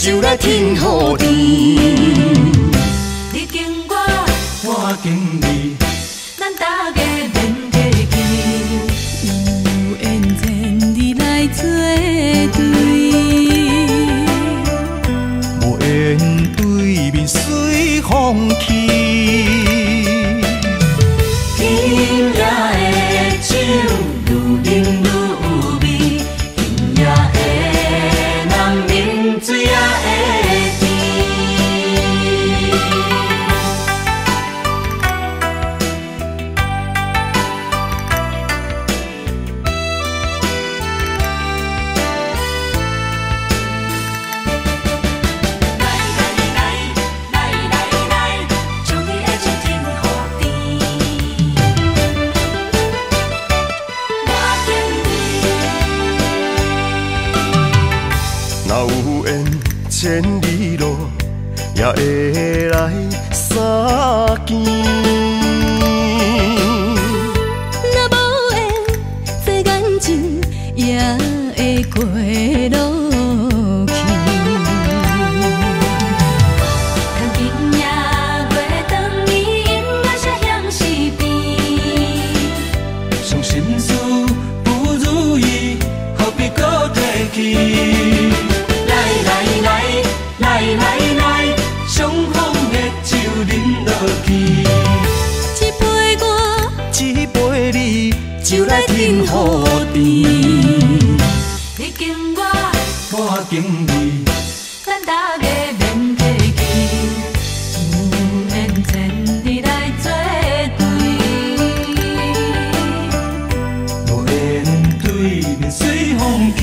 就来天雨甜。你敬我，我敬你，咱大家免客气，有缘千里来作对，无缘对面随风去。今夜的酒愈饮愈有味，今夜的人饮水也会甜。若有缘千里路，也会来相见。若无缘这眼睛也会过落去。看今夜月长，伊音乐声响时变，伤心事不如意，何必搁提起？来，相逢的酒饮落去。一杯我，一杯你，就来天雨甜。你敬我，我敬你，咱大家免客气，有缘千里来作对，无缘对面随风去。